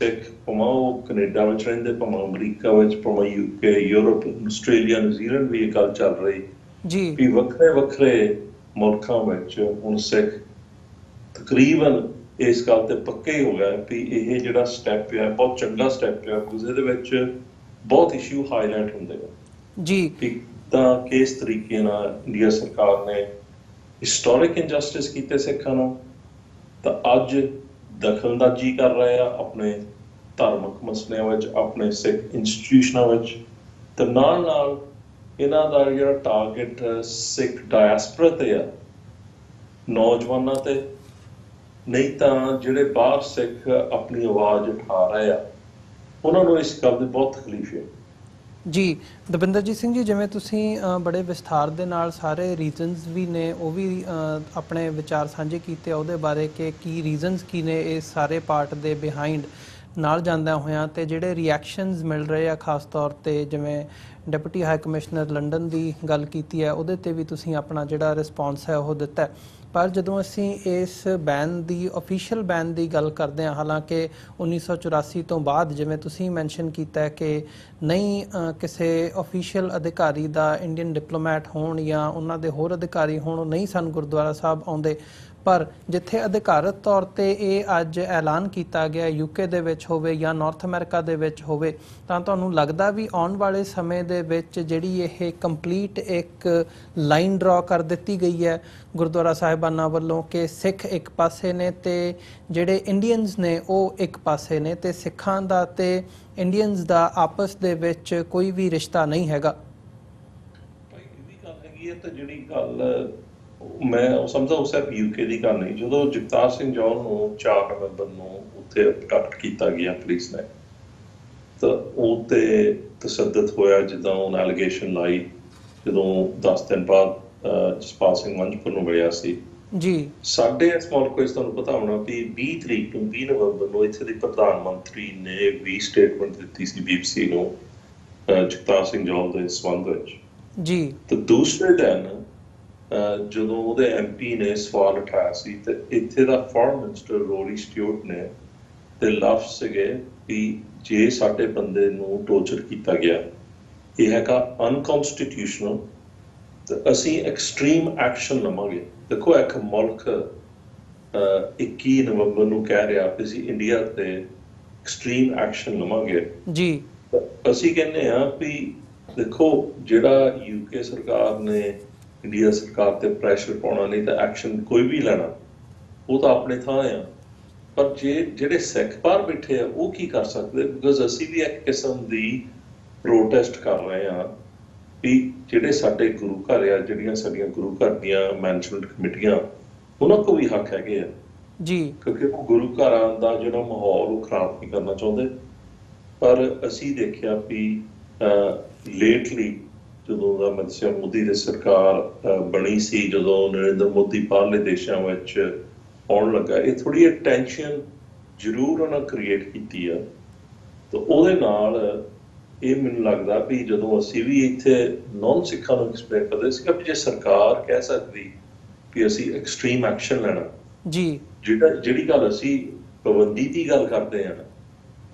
ਸਿੱਖ ਭਾਵੇਂ ਉਹ ਕੈਨੇਡਾ ਵਿੱਚ ਰਹਿੰਦੇ, ਭਾਵੇਂ ਅਮਰੀਕਾ ਵਿੱਚ, ਭਾਵੇਂ UK, ਯੂਰਪ, ਆਸਟ੍ਰੇਲੀਆ, ਨਿਊਜ਼ੀਲੈਂਡ ਵੀ ਇਹ ਗੱਲ ਚੱਲ ਰਹੀ ਜੀ ਵੀ ਵੱਖਰੇ ਵੱਖਰੇ ਮੁਲਕਾਂ ਵਿੱਚ ਹੁਣ ਸਿੱਖ ਤਕਰੀਬਨ ਇਸ ਗੱਲ ਤੇ ਪੱਕੇ ਹੀ ਹੋ ਗਿਆ ਵੀ ਇਹ ਜਿਹੜਾ ਸਟੈਪ ਹੈ ਬਹੁਤ ਚੰਗਾ ਸਟੈਪ ਹੈ, ਕਿਉਂਕਿ ਇਹਦੇ ਵਿੱਚ ਬਹੁਤ ਇਸ਼ੂ ਹਾਈਲਾਈਟ ਹੁੰਦੇ ਆ ਜੀ। ਤਾਂ ਕਿਸ ਤਰੀਕੇ ਨਾਲ ਇੰਡੀਆ ਸਰਕਾਰ ਨੇ ਹਿਸਟੋਰਿਕ ਇਨਜਸਟਿਸ ਕੀਤੇ ਸਿੱਖਾਂ ਨੂੰ, ਤਾਂ ਅੱਜ ਦਖਲਅੰਦਾਜ਼ੀ ਕਰ ਰਹੇ ਆ ਆਪਣੇ ਧਾਰਮਿਕ ਮਸਲਿਆਂ ਵਿੱਚ, ਆਪਣੇ ਸਿੱਖ ਇੰਸਟੀਟਿਊਸ਼ਨਾਂ ਵਿੱਚ। ਤੇ ਨਾਲ ਨਾਲ ਇਹਨਾਂ ਦਾ ਜਿਹੜਾ ਟਾਰਗੇਟ ਸਿੱਖ ਡਾਇਸਪੋਰਾ ਤੇ ਆ, ਨੌਜਵਾਨਾਂ ਤੇ, ਨਹੀਂ ਤਾਂ ਜਿਹੜੇ ਬਾਹਰ ਸਿੱਖ ਆਪਣੀ ਆਵਾਜ਼ ਉਠਾ ਰਹੇ ਆ ਉਹਨਾਂ ਨੂੰ ਇਸ ਗੱਲ ਦੀ ਬਹੁਤ ਤਕਲੀਫ ਹੈ ਜੀ। ਦਵਿੰਦਰਜੀਤ ਸਿੰਘ ਜੀ, ਜਿਵੇਂ ਤੁਸੀਂ ਬੜੇ ਵਿਸਥਾਰ ਦੇ ਨਾਲ ਸਾਰੇ ਰੀਜ਼ਨਸ ਵੀ ਨੇ ਉਹ ਵੀ ਆਪਣੇ ਵਿਚਾਰ ਸਾਂਝੇ ਕੀਤੇ ਉਹਦੇ ਬਾਰੇ ਕਿ ਕੀ ਰੀਜ਼ਨਸ ਕੀ ਨੇ ਇਸ ਸਾਰੇ ਪਾਰਟ ਦੇ ਬਿਹਾਈਂਡ ਨਾਲ ਜਾਂਦਿਆਂ ਹੋਇਆਂ, ਤੇ ਜਿਹੜੇ ਰਿਐਕਸ਼ਨਸ ਮਿਲ ਰਹੇ ਆ ਖਾਸ ਤੌਰ ਤੇ ਜਿਵੇਂ ਡਿਪਟੀ ਹਾਈ ਕਮਿਸ਼ਨਰ ਲੰਡਨ ਦੀ ਗੱਲ ਕੀਤੀ ਹੈ ਉਹਦੇ ਤੇ ਵੀ ਤੁਸੀਂ ਆਪਣਾ ਜਿਹੜਾ ਰਿਸਪੌਂਸ ਹੈ ਉਹ ਦਿੱਤਾ। ਪਰ ਜਦੋਂ ਅਸੀਂ ਇਸ ਬੈਨ ਦੀ ਅਫੀਸ਼ੀਅਲ ਬੈਨ ਦੀ ਗੱਲ ਕਰਦੇ ਹਾਂ, ਹਾਲਾਂਕਿ 1984 ਤੋਂ ਬਾਅਦ ਜਿਵੇਂ ਤੁਸੀਂ ਮੈਂਸ਼ਨ ਕੀਤਾ ਕਿ ਨਹੀਂ ਕਿਸੇ ਅਫੀਸ਼ੀਅਲ ਅਧਿਕਾਰੀ ਦਾ ਇੰਡੀਅਨ ਡਿਪਲੋਮੈਟ ਹੋਣ ਜਾਂ ਉਹਨਾਂ ਦੇ ਹੋਰ ਅਧਿਕਾਰੀ ਹੋਣ ਉਹ ਨਹੀਂ ਸਨ ਗੁਰਦੁਆਰਾ ਸਾਹਿਬ ਆਉਂਦੇ, ਪਰ ਜਿੱਥੇ ਅਧਿਕਾਰਤ ਤੌਰ ਤੇ ਇਹ ਅੱਜ ਐਲਾਨ ਕੀਤਾ ਗਿਆ UK ਦੇ ਵਿੱਚ ਹੋਵੇ ਜਾਂ ਨਾਰਥ ਅਮਰੀਕਾ ਦੇ ਵਿੱਚ ਹੋਵੇ, ਤਾਂ ਤੁਹਾਨੂੰ ਲੱਗਦਾ ਵੀ ਆਉਣ ਵਾਲੇ ਸਮੇਂ ਦੇ ਵਿੱਚ ਜਿਹੜੀ ਇਹ ਕੰਪਲੀਟ ਇੱਕ ਲਾਈਨ ਡਰਾ ਕਰ ਦਿੱਤੀ ਗਈ ਹੈ ਗੁਰਦੁਆਰਾ ਸਾਹਿਬਾਨਾਂ ਵੱਲੋਂ ਕਿ ਸਿੱਖ ਇੱਕ ਪਾਸੇ ਨੇ ਤੇ ਜਿਹੜੇ ਇੰਡੀਅਨਸ ਨੇ ਉਹ ਇੱਕ ਪਾਸੇ ਨੇ, ਤੇ ਸਿੱਖਾਂ ਦਾ ਤੇ ਇੰਡੀਅਨਸ ਦਾ ਆਪਸ ਦੇ ਵਿੱਚ ਕੋਈ ਵੀ ਰਿਸ਼ਤਾ ਨਹੀਂ ਹੈਗਾ? ਭਾਈ ਇਹ ਵੀ ਗੱਲ ਹੈਗੀ ਹੈ। ਤਾਂ ਜਿਹੜੀ ਗੱਲ ਮੈਂ ਸਮਝਦਾ ਉਹ ਸਿਰਫ UK ਦੀ ਗੱਲ ਨਹੀਂ। ਜਦੋਂ ਜਗਤਾਰ ਸਿੰਘ ਜੌਹਲ ਨੂੰ 4 ਨਵੰਬਰ ਨੂੰ ਉੱਥੇ ਅਬਡਕਟ ਕੀਤਾ ਗਿਆ ਪੁਲਿਸ ਨੇ, ਤਾਂ ਉਹ ਤੇ ਤਸ਼ੱਦਦ ਹੋਇਆ, ਜਿੱਦਾਂ ਉਹਨੇ ਐਲੀਗੇਸ਼ਨ ਲਾਈ ਜਦੋਂ 10 ਦਿਨ ਬਾਅਦ ਜਸਪਾਲ ਸਿੰਘ ਮੰਝਪੁਰ ਨੂੰ ਮਿਲਿਆ ਸੀ ਜੀ। ਸਾਡੇ ਇਸ ਮੁਲਕ ਵਿੱਚ ਤੁਹਾਨੂੰ ਪਤਾ ਹੋਣਾ ਵੀ 20 ਤਰੀਕ ਨੂੰ 20 ਨਵੰਬਰ ਨੂੰ ਇੱਥੇ ਦੀ ਪ੍ਰਧਾਨ ਮੰਤਰੀ ਨੇ ਵੀ ਸਟੇਟਮੈਂਟ ਦਿੱਤੀ ਸੀ BBC ਨੂੰ ਜਗਤਾਰ ਸਿੰਘ ਜੌਹਲ ਦੇ ਸੰਬੰਧ ਵਿੱਚ ਜੀ। ਤੇ ਦੂਸਰੇ ਦਿਨ ਜਦੋਂ ਉਹਦੇ MP ਨੇ ਸਵਾਲ ਉਠਾਇਆ ਸੀ ਤੇ ਇੱਥੇ ਦਾ ਫੋਰਨ ਮਿਨਿਸਟਰ ਰੋਰੀ ਸਟਿਊਟ ਨੇ ਤੇ ਲਫ਼ਜ਼ ਸੀਗੇ ਵੀ ਜੇ ਸਾਡੇ ਬੰਦੇ ਨੂੰ ਟੋਰਚਰ ਕੀਤਾ ਗਿਆ ਇਹ ਹੈਗਾ ਅਨਕਨਸਟੀਟਿਊਸ਼ਨਲ ਤੇ ਅਸੀਂ ਐਕਸਟ੍ਰੀਮ ਐਕਸ਼ਨ ਲਵਾਂਗੇ। ਦੇਖੋ ਇੱਕ ਮੁਲਕ 21 ਨਵੰਬਰ ਨੂੰ ਕਹਿ ਰਿਹਾ ਕਿ ਅਸੀਂ ਇੰਡੀਆ ਤੇ ਐਕਸਟ੍ਰੀਮ ਐਕਸ਼ਨ ਲਵਾਂਗੇ ਜੀ। ਅਸੀਂ ਕਹਿੰਦੇ ਆ ਵੀ ਦੇਖੋ ਜਿਹੜਾ UK ਸਰਕਾਰ ਨੇ ਇੰਡੀਆ ਸਰਕਾਰ ਤੇ ਪ੍ਰੈਸ਼ਰ ਪਾਉਣਾ, ਨਹੀਂ ਤਾਂ ਐਕਸ਼ਨ ਕੋਈ ਵੀ ਲੈਣਾ ਉਹ ਤਾਂ ਆਪਣੇ ਥਾਂ ਆ, ਪਰ ਜਿਹੜੇ ਸਿੱਖ ਬਾਹਰ ਬੈਠੇ ਆ ਉਹ ਕੀ ਕਰ ਸਕਦੇ? ਬਿਕਾਜ਼ ਅਸੀਂ ਵੀ ਇੱਕ ਕਿਸਮ ਦੀ ਪ੍ਰੋਟੈਸਟ ਕਰ ਰਹੇ ਆ ਵੀ ਜਿਹੜੇ ਸਾਡੇ ਗੁਰੂ ਘਰ ਆ, ਜਿਹੜੀਆਂ ਸਾਡੀਆਂ ਗੁਰੂ ਘਰ ਦੀਆਂ ਮੈਨੇਜਮੈਂਟ ਕਮੇਟੀਆਂ, ਉਹਨਾਂ ਕੋਲ ਵੀ ਹੱਕ ਹੈਗੇ ਆ ਜੀ, ਕਿਉਂਕਿ ਉਹ ਗੁਰੂ ਘਰਾਂ ਦਾ ਜਿਹੜਾ ਮਾਹੌਲ ਉਹ ਖਰਾਬ ਨਹੀਂ ਕਰਨਾ ਚਾਹੁੰਦੇ। ਪਰ ਅਸੀਂ ਦੇਖਿਆ ਵੀ ਲੇਟਲੀ ਜਦੋਂ ਦਾ ਮਤਲਬ ਮੋਦੀ ਦੀ ਸਰਕਾਰ ਬਣੀ ਸੀ, ਜਦੋਂ ਨਰਿੰਦਰ ਮੋਦੀ ਬਾਹਰਲੇ ਦੇਸ਼ਾਂ ਵਿੱਚ ਆਉਣ ਲੱਗਾ, ਇਹ ਥੋੜੀ ਟੈਨਸ਼ਨ ਜ਼ਰੂਰ ਉਹਨਾਂ ਕ੍ਰੀਏਟ ਕੀਤੀ ਆ। ਤਾਂ ਉਹਦੇ ਨਾਲ ਇਹ ਮੈਨੂੰ ਲੱਗਦਾ ਵੀ ਜਦੋਂ ਅਸੀਂ ਵੀ ਇੱਥੇ ਨੌਨ ਸਿੱਖਾਂ ਨੂੰ ਐਕਸਪਲੇਨ ਕਰਦੇ ਸੀਗਾ ਵੀ ਜੇ ਸਰਕਾਰ ਕਹਿ ਸਕਦੀ ਵੀ ਅਸੀਂ ਐਕਸਟ੍ਰੀਮ ਐਕਸ਼ਨ ਲੈਣਾ ਜੀ ਜਿਹੜੀ ਗੱਲ ਅਸੀਂ ਪਾਬੰਦੀ ਦੀ ਗੱਲ ਕਰਦੇ ਆ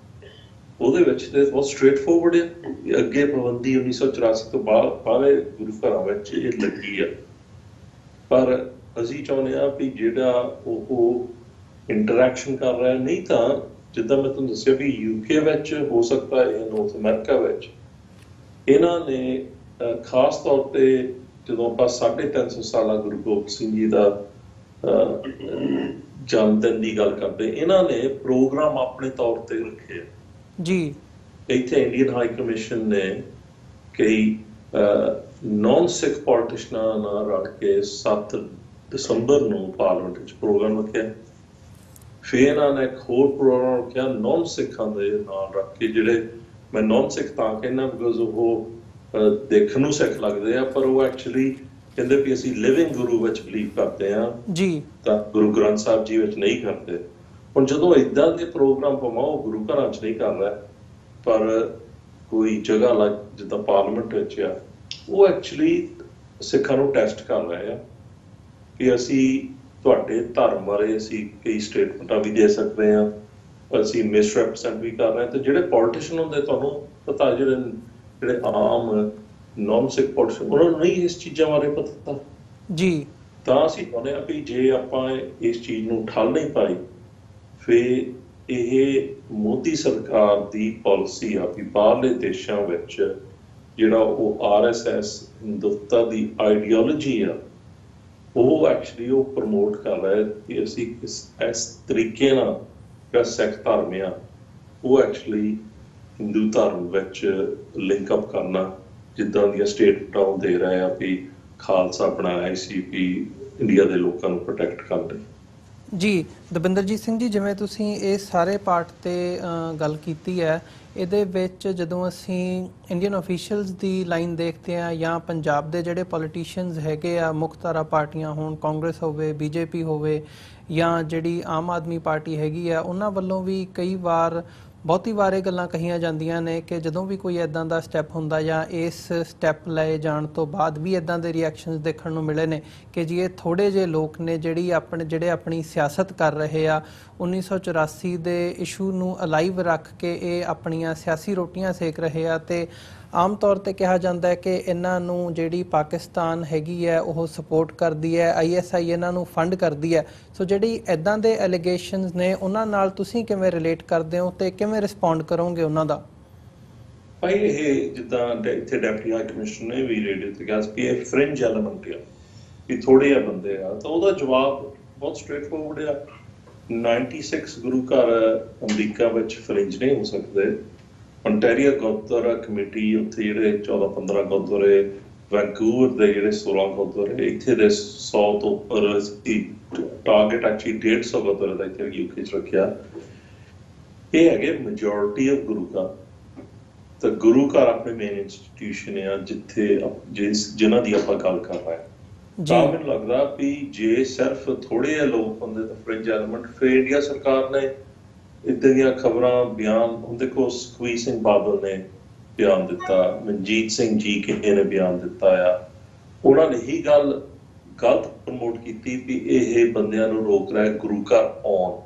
ਉਹਦੇ ਵਿੱਚ ਤੇ ਬਹੁਤ ਸਟ੍ਰੇਟ ਫੋਰਵਰਡ ਹੈ। ਅੱਗੇ ਪਾਬੰਦੀ 1984 ਤੋਂ ਬਾਅਦ ਗੁਰੂ ਘਰਾਂ ਵਿੱਚ ਇਹ ਲੱਗੀ ਆ, ਪਰ ਅਸੀਂ ਚਾਹੁੰਦੇ ਆ ਵੀ ਜਿਹੜਾ ਉਹ ਇੰਟਰੈਕਸ਼ਨ ਕਰ ਰਿਹਾ, ਨਹੀਂ ਤਾਂ ਜਿੱਦਾਂ ਮੈਂ ਤੁਹਾਨੂੰ ਦੱਸਿਆ ਵੀ UK ਵਿੱਚ ਹੋ ਸਕਦਾ ਹੈ, ਨਾਰਥ ਅਮਰੀਕਾ ਵਿੱਚ ਇਹਨਾਂ ਨੇ ਖਾਸ ਤੌਰ ਤੇ ਜਦੋਂ ਆਪਾਂ 350 ਸਾਲਾ ਗੁਰੂ ਗੋਬਿੰਦ ਸਿੰਘ ਜੀ ਦਾ ਜਨਮ ਦਿਨ ਦੀ ਗੱਲ ਕਰਦੇ, ਇਹਨਾਂ ਨੇ ਪ੍ਰੋਗਰਾਮ ਆਪਣੇ ਤੌਰ ਤੇ ਰੱਖੇ ਜੀ। ਇੱਥੇ ਇੰਡੀਅਨ ਹਾਈ ਕਮਿਸ਼ਨ ਨੇ ਕਈ ਨੌਨ ਸਿੱਖ ਪੋਲੀਟੀਸ਼ਨਾਂ ਨਾਲ ਰਲ ਕੇ 7 ਦਸੰਬਰ ਨੂੰ ਪਾਰਲੀਮੈਂਟ ਵਿੱਚ ਪ੍ਰੋਗਰਾਮ ਰੱਖਿਆ। ਫਿਰ ਇਹਨਾਂ ਨੇ ਇੱਕ ਹੋਰ ਪ੍ਰੋਗਰਾਮ ਰੱਖਿਆ ਨੌਨ ਸਿੱਖਾਂ ਦੇ ਨਾਲ ਰੱਖ ਕੇ, ਜਿਹੜੇ ਮੈਂ ਨੌਨ ਸਿੱਖ ਤਾਂ ਕਹਿੰਦਾ ਬਿਕੋਜ਼ ਉਹ ਦੇਖਣ ਨੂੰ ਸਿੱਖ ਲੱਗਦੇ ਆ, ਪਰ ਉਹ ਐਕਚੁਅਲੀ ਕਹਿੰਦੇ ਵੀ ਅਸੀਂ ਲਿਵਿੰਗ ਗੁਰੂ ਵਿੱਚ ਬਿਲੀਵ ਕਰਦੇ ਆ ਜੀ, ਤਾਂ ਗੁਰੂ ਗ੍ਰੰਥ ਸਾਹਿਬ ਜੀ ਵਿੱਚ ਨਹੀਂ ਕਰਦੇ। ਹੁਣ ਜਦੋਂ ਏਦਾਂ ਦੇ ਪ੍ਰੋਗਰਾਮ ਭਾਵੇਂ ਉਹ ਗੁਰੂ ਘਰਾਂ 'ਚ ਨਹੀਂ ਕਰ ਰਿਹਾ, ਪਰ ਕੋਈ ਜਗ੍ਹਾ ਲੱਗ ਜਿੱਦਾਂ ਪਾਰਲੀਮੈਂਟ ਵਿੱਚ ਆ, ਉਹ ਐਕਚੁਅਲੀ ਸਿੱਖਾਂ ਨੂੰ ਟੈਸਟ ਕਰ ਰਹੇ ਆ ਕਿ ਅਸੀਂ ਤੁਹਾਡੇ ਧਰਮ ਬਾਰੇ ਅਸੀਂ ਕਈ ਸਟੇਟਮੈਂਟਾਂ ਵੀ ਦੇ ਸਕਦੇ ਹਾਂ, ਅਸੀਂ ਮਿਸਰੈਪਰੈਜ਼ੈਂਟ ਵੀ ਕਰ ਰਹੇ ਹਾਂ। ਤੇ ਜਿਹੜੇ ਪੋਲੀਟੀਸ਼ੀਅਨ ਹੁੰਦੇ, ਤੁਹਾਨੂੰ ਪਤਾ ਜਿਹੜੇ ਆਮ ਨੌਨ ਸਿੱਖ ਪੋਲੀਟੀਸ਼ੀਅਨ, ਉਹਨਾਂ ਨੂੰ ਨਹੀਂ ਇਸ ਚੀਜ਼ਾਂ ਬਾਰੇ ਪਤਾ ਜੀ। ਤਾਂ ਅਸੀਂ ਚਾਹੁੰਦੇ ਹਾਂ ਵੀ ਜੇ ਆਪਾਂ ਇਸ ਚੀਜ਼ ਨੂੰ ਠੱਲ ਨਹੀਂ ਪਾਈ, ਫਿਰ ਇਹ ਮੋਦੀ ਸਰਕਾਰ ਦੀ ਪਾਲਿਸੀ ਆ ਵੀ ਬਾਹਰਲੇ ਦੇਸ਼ਾਂ ਵਿੱਚ ਜਿਹੜਾ ਉਹ RSS ਹਿੰਦੂਤਾ ਦੀ ਆਈਡੀਓਲੋਜੀ ਆ, ਉਹ ਐਕਚੁਅਲੀ ਉਹ ਪ੍ਰਮੋਟ ਕਰ ਰਿਹਾ ਕਿ ਅਸੀਂ ਇਸ ਤਰੀਕੇ ਨਾਲ ਜਿਹੜਾ ਸਿੱਖ ਧਰਮ ਆ ਉਹ ਐਕਚੁਅਲੀ ਹਿੰਦੂ ਧਰਮ ਵਿੱਚ ਲਿੰਕ ਅਪ ਕਰਨਾ, ਜਿੱਦਾਂ ਦੀਆਂ ਸਟੇਟਮੈਂਟਾਂ ਦੇ ਰਹੇ ਆ ਵੀ ਖਾਲਸਾ ਬਣਾਇਆ ਸੀ ਵੀ ਇੰਡੀਆ ਦੇ ਲੋਕਾਂ ਨੂੰ ਪ੍ਰੋਟੈਕਟ ਕਰਦੇ। ਜੀ ਦਵਿੰਦਰਜੀਤ ਸਿੰਘ ਜੀ, ਜਿਵੇਂ ਤੁਸੀਂ ਇਹ ਸਾਰੇ ਪਾਰਟ ਤੇ ਗੱਲ ਕੀਤੀ ਹੈ, ਇਹਦੇ ਵਿੱਚ ਜਦੋਂ ਅਸੀਂ ਇੰਡੀਅਨ ਅਫੀਸ਼ੀਅਲਸ ਦੀ ਲਾਈਨ ਦੇਖਦੇ ਹਾਂ ਜਾਂ ਪੰਜਾਬ ਦੇ ਜਿਹੜੇ ਪੋਲੀਟੀਸ਼ੀਅਨਸ ਹੈਗੇ ਆ, ਮੁੱਖ ਧਾਰਾ ਪਾਰਟੀਆਂ ਹੋਣ, ਕਾਂਗਰਸ ਹੋਵੇ, BJP ਹੋਵੇ ਜਾਂ ਜਿਹੜੀ ਆਮ ਆਦਮੀ ਪਾਰਟੀ ਹੈਗੀ ਆ, ਉਹਨਾਂ ਵੱਲੋਂ ਵੀ ਕਈ ਵਾਰ ਬਹੁਤੀ ਵਾਰ ਇਹ ਗੱਲਾਂ ਕਹੀਆਂ ਜਾਂਦੀਆਂ ਨੇ ਕਿ ਜਦੋਂ ਵੀ ਕੋਈ ਇੱਦਾਂ ਦਾ ਸਟੈਪ ਹੁੰਦਾ ਜਾਂ ਇਸ ਸਟੈਪ ਲਏ ਜਾਣ ਤੋਂ ਬਾਅਦ ਵੀ ਇੱਦਾਂ ਦੇ ਰਿਐਕਸ਼ਨਸ ਦੇਖਣ ਨੂੰ ਮਿਲੇ ਨੇ ਕਿ ਜੀ ਇਹ ਥੋੜ੍ਹੇ ਜਿਹੇ ਲੋਕ ਨੇ ਜਿਹੜੇ ਆਪਣੀ ਸਿਆਸਤ ਕਰ ਰਹੇ ਆ, 1984 ਦੇ ਇਸ਼ੂ ਨੂੰ ਅਲਾਈਵ ਰੱਖ ਕੇ ਇਹ ਆਪਣੀਆਂ ਸਿਆਸੀ ਰੋਟੀਆਂ ਸੇਕ ਰਹੇ ਆ। ਤੇ ਆਮ ਤੌਰ ਤੇ ਕਿਹਾ ਜਾਂਦਾ ਹੈ ਕਿ ਇਹਨਾਂ ਨੂੰ ਜਿਹੜੀ ਪਾਕਿਸਤਾਨ ਹੈਗੀ ਹੈ ਉਹ ਸਪੋਰਟ ਕਰਦੀ ਹੈ, ISI ਇਹਨਾਂ ਨੂੰ ਫੰਡ ਕਰਦੀ ਹੈ। ਸੋ ਜਿਹੜੀ ਇੱਦਾਂ ਦੇ ਐਲੀਗੇਸ਼ਨਸ ਨੇ, ਉਹਨਾਂ ਨਾਲ ਤੁਸੀਂ ਕਿਵੇਂ ਰਿਲੇਟ ਕਰਦੇ ਹੋ ਤੇ ਕਿਵੇਂ ਰਿਸਪੌਂਡ ਕਰੋਗੇ ਉਹਨਾਂ ਦਾ? ਭਾਈ ਇਹ ਜਿੱਦਾਂ ਇੱਥੇ ਡਿਪਟੀ ਹਾਈ ਕਮਿਸ਼ਨਰ ਨੇ ਵੀ ਰੇਡੀਓ ਤੇ ਕਿਹਾ ਕਿ ਇਹ ਫ੍ਰਿੰਜ ਐਲੀਮੈਂਟ ਆ, ਵੀ ਥੋੜੇ ਆ ਬੰਦੇ ਆ, ਤਾਂ ਉਹਦਾ ਜਵਾਬ ਬਹੁਤ ਸਟ੍ਰੇਟ ਫੋਰਵਰਡ ਆ। 96 ਗੁਰੂ ਘਰ ਅਮਰੀਕਾ ਵਿੱਚ ਫ੍ਰਿੰਜ ਨਹੀਂ ਹੋ ਸਕਦੇ। ontario ਗੁਰਦੁਆਰਾ ਕਮੇਟੀ, ਉੱਥੇ ਜਿਹੜੇ 14-15 ਗੁਰਦੁਆਰੇ, ਵੈਨਕੂਵਰ ਦੇ ਜਿਹੜੇ 16 ਗੁਰਦੁਆਰੇ, ਇੱਥੇ ਦੇ 100 ਤੋਂ ਉੱਪਰ ਟਾਰਗੇਟ ਐਕਚੁਅਲੀ 150 ਗੁਰਦੁਆਰੇ ਦਾ ਇੱਥੇ UK 'ਚ ਰੱਖਿਆ। ਇਹ ਹੈਗੇ ਮੈਜੋਰਿਟੀ ਆਫ ਗੁਰੂ ਘਰ। ਤਾਂ ਗੁਰੂ ਘਰ ਆਪਣੇ ਮੇਨ ਇੰਸਟੀਟਿਊਸ਼ਨ ਆ ਜਿਨ੍ਹਾਂ ਦੀ ਆਪਾਂ ਗੱਲ ਕਰ ਰਹੇ ਹਾਂ। ਤਾਂ ਮੈਨੂੰ ਲੱਗਦਾ ਵੀ ਜੇ ਸਿਰਫ ਥੋੜੇ ਜਿਹੇ ਲੋਕ ਹੁੰਦੇ ਤਾਂ ਫ੍ਰਿੰਜ ਐਲੀਮੈਂਟ, ਫਿਰ ਇੰਡੀਆ ਸਰਕਾਰ ਨੇ ਇੱਦਾਂ ਦੀਆਂ ਖਬਰਾਂ ਬਿਆਨ, ਹੁਣ ਦੇਖੋ ਸੁਖਬੀਰ ਸਿੰਘ ਬਾਦਲ ਨੇ ਬਿਆਨ ਦਿੱਤਾ, ਮਨਜੀਤ ਸਿੰਘ ਜੀ ਕਿਸੇ ਨੇ ਬਿਆਨ ਦਿੱਤਾ ਆ, ਉਹਨਾਂ ਨੇ ਹੀ ਗੱਲ ਗਲਤ ਪ੍ਰਮੋਟ ਕੀਤੀ ਵੀ ਇਹ ਬੰਦਿਆਂ ਨੂੰ ਰੋਕ ਰਿਹਾ ਗੁਰੂ ਘਰ ਆਉਣ।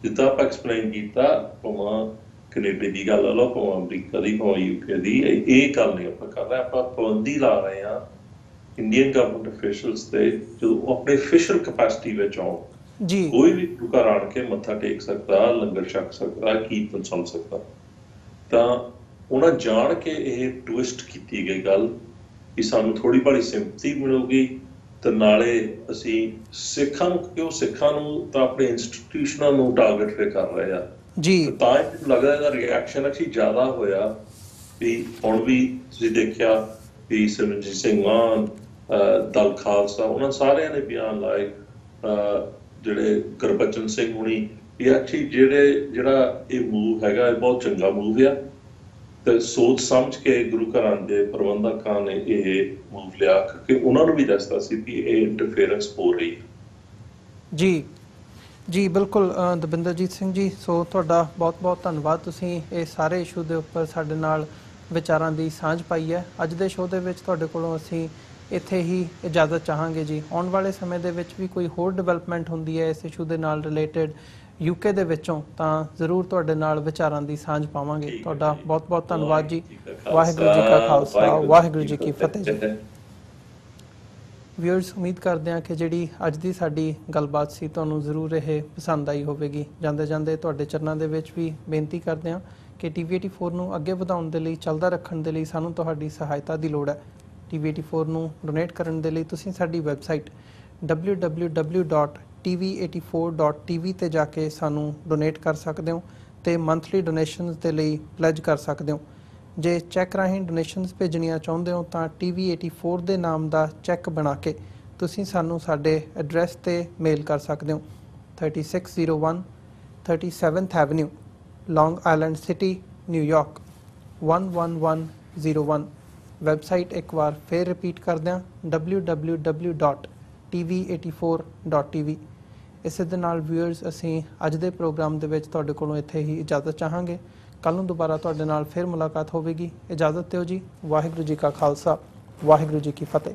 ਜਿੱਦਾਂ ਆਪਾਂ ਐਕਸਪਲੇਨ ਕੀਤਾ, ਭਾਵੇਂ ਕੈਨੇਡਾ ਦੀ ਗੱਲ ਲਾ ਲਓ, ਭਾਵੇਂ ਅਮਰੀਕਾ ਦੀ, ਭਾਵੇਂ UK ਦੀ, ਇਹ ਗੱਲ ਨਹੀਂ ਆਪਾਂ ਕਰ ਰਹੇ। ਆਪਾਂ ਪਾਬੰਦੀ ਲਾ ਰਹੇ ਹਾਂ ਇੰਡੀਅਨ ਗਵਰਨਮੈਂਟ ਅਫੀਸ਼ੀਅਲਸ ਤੇ, ਜਦੋਂ ਆਪਣੇ ਅਫੀਸ਼ੀਅਲ ਕਪੈਸਿਟੀ ਵਿੱਚ ਆਉਣ ਜੀ, ਕੋਈ ਵੀ ਗੁਰੂ ਘਰ ਆਣ ਕੇ ਮੱਥਾ ਟੇਕ ਸਕਦਾ, ਲੰਗਰ ਛਕ ਸਕਦਾ, ਕੀਰਤਨ ਸੁਣ ਸਕਦਾ। ਤਾਂ ਉਹਨਾਂ ਜਾਣ ਕੇ ਇਹ ਟਵਿਸਟ ਕੀਤੀ ਗਈ ਗੱਲ ਕਿ ਸਾਨੂੰ ਥੋੜੀ ਭਾਰੀ ਸਿੰਪਥੀ ਮਿਲੂਗੀ, ਤੇ ਨਾਲੇ ਅਸੀਂ ਸਿੱਖਾਂ ਨੂੰ, ਕਿਉਂ ਸਿੱਖਾਂ ਨੂੰ ਤਾਂ ਆਪਣੇ ਇੰਸਟੀਟਿਊਸ਼ਨਾਂ ਨੂੰ ਟਾਰਗੇਟ ਤੇ ਕਰ ਰਹੇ ਆ ਜੀ। ਤਾਂ ਇਹ ਲੱਗਦਾ ਇਹਦਾ ਰਿਐਕਸ਼ਨ ਅੱਛੀ ਜ਼ਿਆਦਾ ਹੋਇਆ। ਵੀ ਹੁਣ ਵੀ ਤੁਸੀਂ ਦੇਖਿਆ ਵੀ ਸਿਮਰਨਜੀਤ ਸਿੰਘ ਮਾਨ, ਦਲ ਖਾਲਸਾ, ਉਹਨਾਂ ਸਾਰਿਆਂ ਨੇ ਬਿਆਨ ਲਾਏ, ਜਿਹੜੇ ਗੁਰਬਚਨ ਸਿੰਘ ਹੁਣੀ, ਇਹ ਐਕਚੁਅਲੀ ਜਿਹੜਾ ਇਹ ਮੂਵ ਹੈਗਾ, ਇਹ ਬਹੁਤ ਚੰਗਾ ਮੂਵ ਆ। ਤੇ ਸੋਚ ਸਮਝ ਕੇ ਗੁਰੂ ਘਰਾਂ ਦੇ ਪ੍ਰਬੰਧਕਾਂ ਨੇ ਇਹ ਮੂਵ ਲਿਆ, ਕਿਉਂਕਿ ਉਹਨਾਂ ਨੂੰ ਵੀ ਦੱਸਦਾ ਸੀ ਕਿ ਇਹ ਇੰਟਰਫੇਰੈਂਸ ਹੋ ਰਹੀ ਹੈ। ਜੀ ਜੀ ਬਿਲਕੁਲ ਦਵਿੰਦਰਜੀਤ ਸਿੰਘ ਜੀ, ਸੋ ਤੁਹਾਡਾ ਬਹੁਤ ਬਹੁਤ ਧੰਨਵਾਦ। ਤੁਸੀਂ ਇਹ ਸਾਰੇ ਇਸ਼ੂ ਦੇ ਉੱਪਰ ਸਾਡੇ ਨਾਲ ਵਿਚਾਰਾਂ ਦੀ ਸਾਂਝ ਪਾਈ ਹੈ। ਅੱਜ ਦੇ ਸ਼ੋਅ ਦੇ ਵਿੱਚ ਤੁਹਾਡੇ ਕੋਲੋਂ ਅਸੀਂ ਇੱਥੇ ਹੀ ਇਜਾਜ਼ਤ ਚਾਹਾਂਗੇ ਜੀ। ਆਉਣ ਵਾਲੇ ਸਮੇਂ ਦੇ ਵਿੱਚ ਵੀ ਕੋਈ ਹੋਰ ਡਿਵੈਲਪਮੈਂਟ ਹੁੰਦੀ ਹੈ ਇਸ ਇਸ਼ੂ ਦੇ ਨਾਲ ਰਿਲੇਟਡ ਯੂਕੇ ਦੇ ਵਿੱਚੋਂ ਤਾਂ ਜ਼ਰੂਰ ਤੁਹਾਡੇ ਨਾਲ ਵਿਚਾਰਾਂ ਦੀ ਸਾਂਝ ਪਾਵਾਂਗੇ। ਤੁਹਾਡਾ ਬਹੁਤ ਬਹੁਤ ਧੰਨਵਾਦ ਜੀ। ਵਾਹਿਗੁਰੂ ਜੀ ਕਾ ਖਾਲਸਾ, ਵਾਹਿਗੁਰੂ ਜੀ ਕੀ ਫਤਿਹ ਜੀ। ਵਿਊਅਰਸ, ਉਮੀਦ ਕਰਦੇ ਹਾਂ ਕਿ ਜਿਹੜੀ ਅੱਜ ਦੀ ਸਾਡੀ ਗੱਲਬਾਤ ਸੀ ਤੁਹਾਨੂੰ ਜ਼ਰੂਰ ਇਹ ਪਸੰਦ ਆਈ ਹੋਵੇਗੀ। ਜਾਂਦੇ ਜਾਂਦੇ ਤੁਹਾਡੇ ਚਰਨਾਂ ਦੇ ਵਿੱਚ ਵੀ ਬੇਨਤੀ ਕਰਦੇ ਹਾਂ ਕਿ TV84 ਨੂੰ ਅੱਗੇ ਵਧਾਉਣ ਦੇ ਲਈ, ਚੱਲਦਾ ਰੱਖਣ ਦੇ ਲਈ ਸਾਨੂੰ ਤੁਹਾਡੀ ਸਹਾਇਤਾ ਦੀ ਲੋੜ ਹੈ। TV84 ਨੂੰ ਡੋਨੇਟ ਕਰਨ ਦੇ ਲਈ ਤੁਸੀਂ ਸਾਡੀ ਵੈਬਸਾਈਟ www.tv84.tv ਤੇ ਜਾ ਕੇ ਸਾਨੂੰ ਡੋਨੇਟ ਕਰ ਸਕਦੇ ਹੋ ਤੇ ਮੰਥਲੀ ਡੋਨੇਸ਼ਨਸ ਦੇ ਲਈ ਪਲੈਜ ਕਰ ਸਕਦੇ ਹੋ। ਜੇ ਚੈੱਕ ਰਾਹੀਂ ਡੋਨੇਸ਼ਨਸ ਭੇਜਣੀਆਂ ਚਾਹੁੰਦੇ ਹੋ ਤਾਂ TV84 ਦੇ ਨਾਮ ਦਾ ਚੈੱਕ ਬਣਾ ਕੇ ਤੁਸੀਂ ਸਾਨੂੰ ਸਾਡੇ ਐਡਰੈਸ ਤੇ ਮੇਲ ਕਰ ਸਕਦੇ ਹੋ। 3601 37th ਐਵਨਿਊ, ਲੌਂਗ ਆਈਲੈਂਡ ਸਿਟੀ, ਨਿਊਯਾਰਕ 11101। ਵੈਬਸਾਈਟ ਇੱਕ ਵਾਰ ਫਿਰ ਰਿਪੀਟ ਕਰਦਿਆਂ www.tv84.tv। ਇਸੇ ਦੇ ਨਾਲ ਵਿਊਅਰਸ, ਅਸੀਂ ਅੱਜ ਦੇ ਪ੍ਰੋਗਰਾਮ ਦੇ ਵਿੱਚ ਤੁਹਾਡੇ ਕੋਲੋਂ ਇੱਥੇ ਹੀ ਇਜਾਜ਼ਤ ਚਾਹਾਂਗੇ। ਕੱਲ੍ਹ ਨੂੰ ਦੁਬਾਰਾ ਤੁਹਾਡੇ ਨਾਲ ਫਿਰ ਮੁਲਾਕਾਤ ਹੋਵੇਗੀ। ਇਜਾਜ਼ਤ ਦਿਓ ਜੀ। ਵਾਹਿਗੁਰੂ ਜੀ ਕਾ ਖਾਲਸਾ, ਵਾਹਿਗੁਰੂ ਜੀ ਕੀ ਫਤਿਹ।